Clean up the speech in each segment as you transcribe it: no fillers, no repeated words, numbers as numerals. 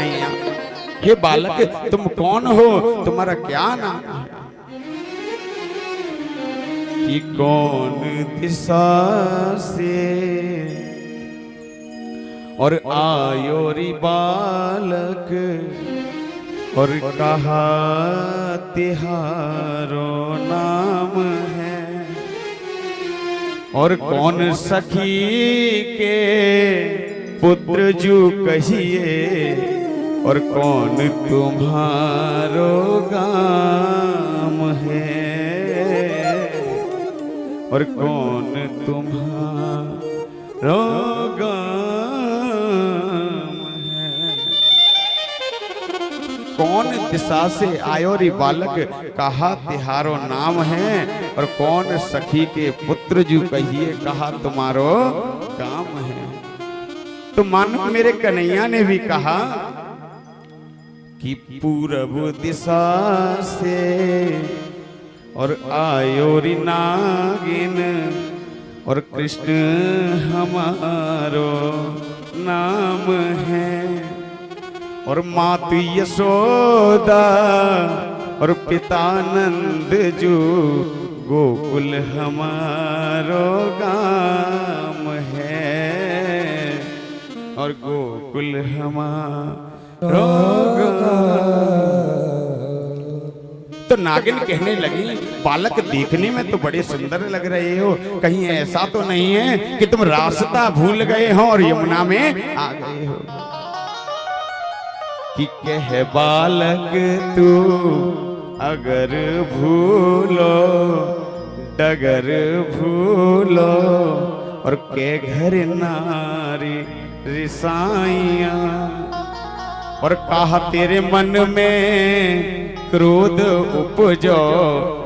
कन्हैया, हे बालक तुम कौन हो, तुम्हारा क्या नाम है? कि कौन दिशा से और आयो रे बालक, और कहा तिहारो नाम है, और कौन सखी के पुत्र जू कहिए, और कौन तुम्हारो गाम है, और कौन तुम्हारो गाम है। कौन दिशा से आयो रे बालक, कहा तिहारो नाम है, और कौन सखी के पुत्र जू कहिए, कहा तुम्हारो काम है। तो मानो मेरे कन्हैया ने भी कहा कि पूरब दिशा से और आयो रे नागिन, और कृष्ण हमारो नाम है, और मातु यशोदा और पिता नंद जू, गोकुल हमारो गाम है, और गोकुल हमारो गाम। तो नागिन कहने लगी, बालक देखने में तो बड़े सुंदर लग रहे हो, कहीं ऐसा तो नहीं है कि तुम रास्ता भूल गए हो और यमुना में आ गए हो? कि कह बालक तू अगर भूलो डगर भूलो, और के घर नारी रिसाइया, और कहा तेरे मन में क्रोध उपजो,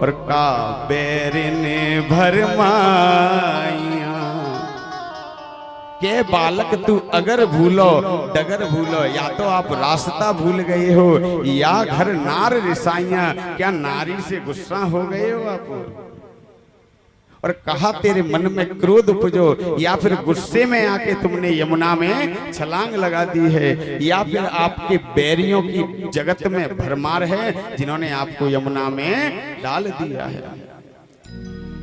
और का बैर ने भरमाइया। के बालक तू अगर भूलो डगर भूलो, या तो आप रास्ता भूल गए हो, या घर नार रिसाइया, क्या नारी से गुस्सा हो गए हो आप? और कहा तेरे मन में क्रोध उपजो, या फिर गुस्से में आके तुमने यमुना में छलांग लगा दी है, या फिर आपके बैरियों की जगत में भरमार है जिन्होंने आपको यमुना में डाल दिया है।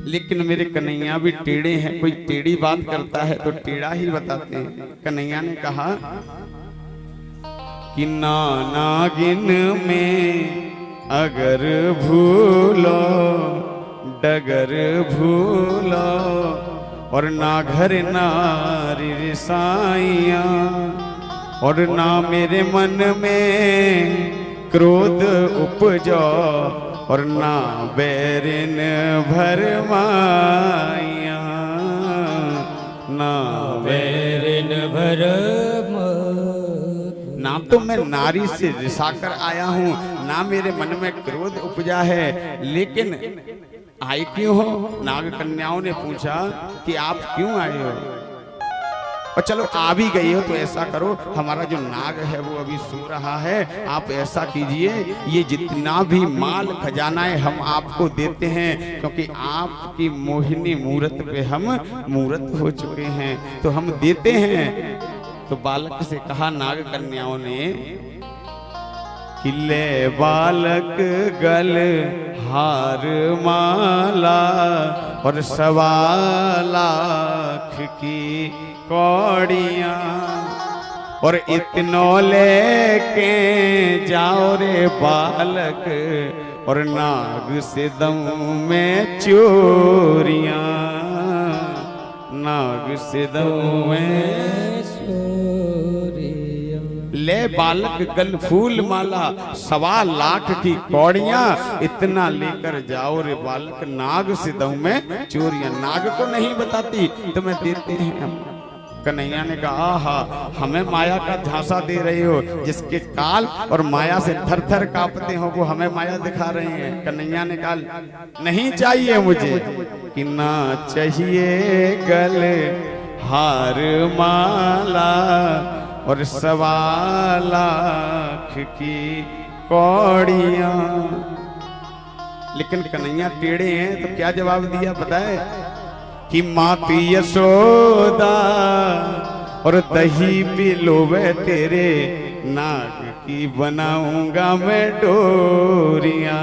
लेकिन मेरे कन्हैया भी टेढ़े हैं, कोई टेढ़ी बात करता है तो टेढ़ा ही बताते हैं। कन्हैया ने कहा कि नागिन में अगर भूलो डगर भूलो, और ना घर नारी रिसाइया, और ना मेरे मन में क्रोध उपजो, और ना बैरिन भरमाइया, ना बैरिन भरमा। ना तो मैं नारी से रिसाकर आया हूँ, ना मेरे मन में क्रोध उपजा है, लेकिन आए क्यों हो? नाग कन्याओं ने पूछा कि आप क्यों आए हो? और चलो आ भी गई हो तो ऐसा करो, हमारा जो नाग है वो अभी सो रहा है, आप ऐसा कीजिए, ये जितना भी माल खजाना है हम आपको देते हैं, क्योंकि आपकी मोहिनी मूरत पे हम मूरत हो चुके हैं, तो हम देते हैं। तो बालक से कहा नाग कन्याओं ने कि ले बालक गल हार माला, और 1.25 लाख की कौड़ियां, और इतनो लेके जाओ रे बालक, और नाग से दम में चोरियां, नाग से दम में ले बालक गल फूल माला, 1.25 लाख की कौड़ियां, इतना लेकर जाओ रे बालक, नाग से दम में चोरियां। नाग को नहीं बताती, तुम्हें देते हैं हम। कन्हैया ने कहा आहा, हमें माया का झांसा दे रहे हो, जिसके काल और माया से थर थर कांपते हो वो हमें माया दिखा रहे हैं। कन्हैया ने कहा नहीं चाहिए मुझे, कि ना चाहिए गल हार माला, और 1.25 लाख की कौड़ियां। लेकिन कन्हैया टेढ़े हैं तो क्या जवाब दिया बताए, कि मातु यशोदा और दही पी लोवे तेरे नाग की बनाऊंगा मैं डोरियां,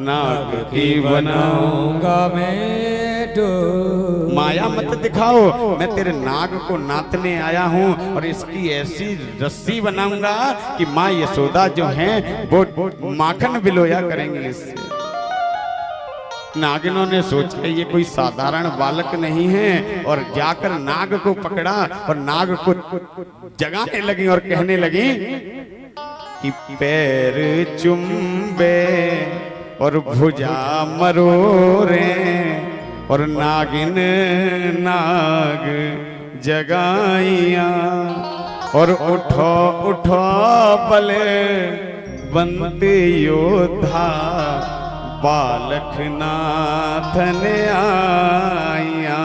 नाग की बनाऊंगा मैं डोरियां। माया मत दिखाओ, मैं तेरे नाग को नाथने आया हूँ और इसकी ऐसी रस्सी बनाऊंगा कि माँ यशोदा जो हैं वो माखन बिलोया करेंगे इससे। नागिनों ने सोचा ये कोई साधारण बालक नहीं है और जाकर नाग को पकड़ा और नाग को जगाने लगी और कहने लगी कि पैर चुम्बे और भुजा मरोरे और नागिन नाग जगाइया और उठो उठो बले बनते योद्धा बालक नाथन आया,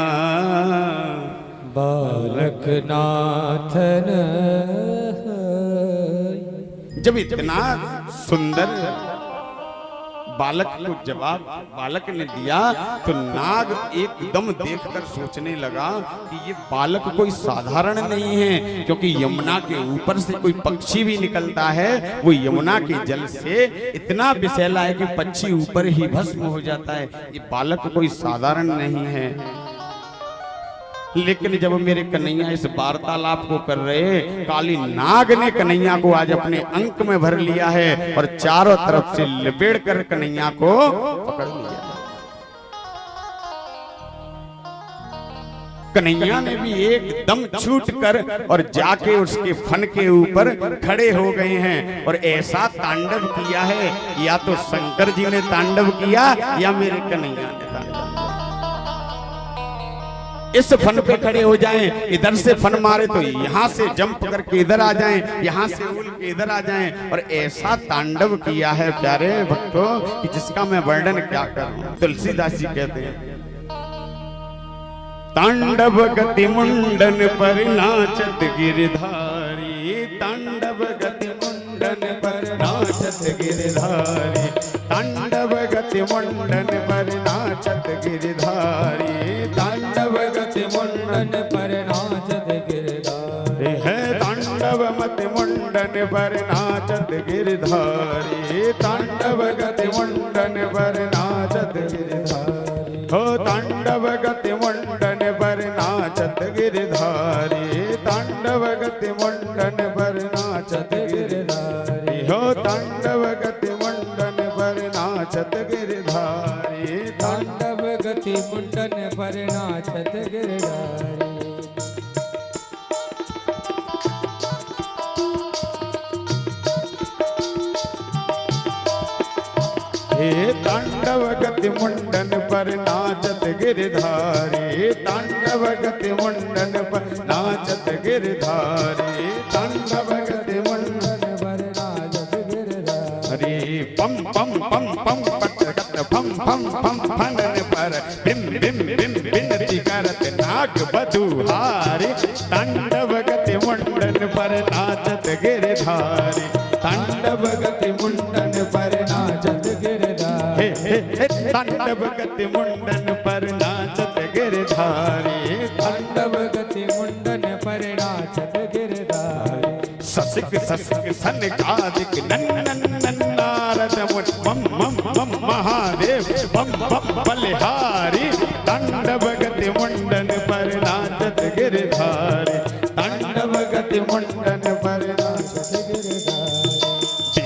बालक नाथन। जब इतना सुंदर बालक को जवाब बालक ने दिया तो नाग एकदम देखकर सोचने लगा कि ये बालक कोई साधारण नहीं है, क्योंकि यमुना के ऊपर से कोई पक्षी भी निकलता है वो यमुना के जल से इतना विषैला है कि पक्षी ऊपर ही भस्म हो जाता है। ये बालक कोई साधारण नहीं है। लेकिन जब मेरे कन्हैया इस वार्तालाप को कर रहे, काली नाग ने कन्हैया को आज अपने अंक में भर लिया है और चारों तरफ से लपेट कर कन्हैया को पकड़ लिया। कन्हैया ने भी एकदम छूट कर और जाके उसके फन के ऊपर खड़े हो गए हैं और ऐसा तांडव किया है, या तो शंकर जी ने तांडव किया या मेरे कन्हैया ने तांडव। इस फन पे खड़े हो जाएं, इधर से फन मारे तो यहाँ से जंप करके इधर आ जाएं, यहाँ से उड़ के इधर आ जाएं और ऐसा तांडव किया है प्यारे भक्तों कि जिसका मैं वर्णन क्या करूं। तुलसीदास जी कहते हैं तांडव गति मुंडन पर नाचत गिरधारी, तांडव गति मुंडन पर नाचत गिरधारी, तांडव गति मुंडन पर नाचत गिरधारी, तांडव गति मुंडन पर नाचत गिरधारी है, तांडव मति मुंडन पर नाचत गिरधारी, तांडव गति मुंडन पर नाचत गिरधारी हो, तांडव गति मुंडन पर नाचत गिरधारी, तांडव गति मुंडन पर नाचत गिरधारी हो, तांडव गति मुंडन पर नाचत गिरधारी, तांडव गति मुंडन पर नाचत गिरधारी। हे तांडव गति मुंडन पर नाचत गिरधारी, तांडव गति मुंडन पर नाचत गिरधारी, तांडव गति मुंडन पर नाचत गिरधारी। पम पम पम पम पट गत फम फम फम फनन पर बिम बिम बिम बिनती करत नाग बधुहारी, तांडव गति मुंडन पर नाचत गिरधारी, तांडव गति मुंडन पर नाचत गिरधारी, तांडव गति मुंडन पर नाचत गिरधारी, तांडव गति मुंडन पर नाचत गिरधारी। ससिक ससिक सनकादिक नन्नन नारद मुनि मम मम मम महादेव बम बम बलिहारी, तांडव गति मुंडन पर नाचत गिरधारी, तांडव गति मुंडन पर नाचत गिरधारी।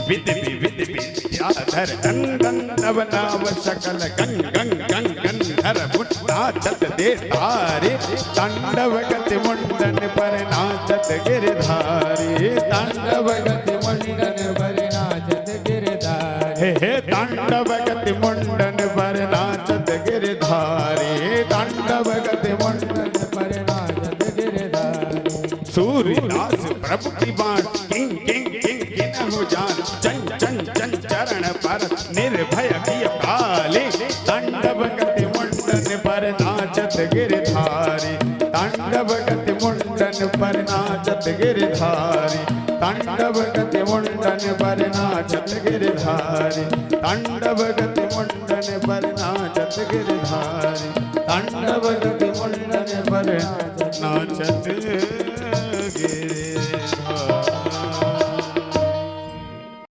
विविध विविध विद्याधर नंदन नव नाव सकल गंग गंग गंग गंधर मुट नाचत देधारी, तांडव गति मुंडन पर नाचत गिरधारी, तांडव गति मुंडन पर नाचत गिरधारी, हे तांडव गति मुंडन पर नाचत गिरधारी, तांडव गति मुंडन पर नाचत गिरधारी। सूर्यदास प्रभु की बाण किंग किंग किंग किन हो जान, चन चन चन चरण पर निर्भय किय काले, तांडव गति मुंडन पर नाचत गिरधारी, तांडव गति मुंडन पर नाचत गिरधारी, तांडव गति मुंडन पर नाचत गिरधारी तांडव गति मुंडन पर नाचत गिरधारी तांडव गति मुंडन पर नाचत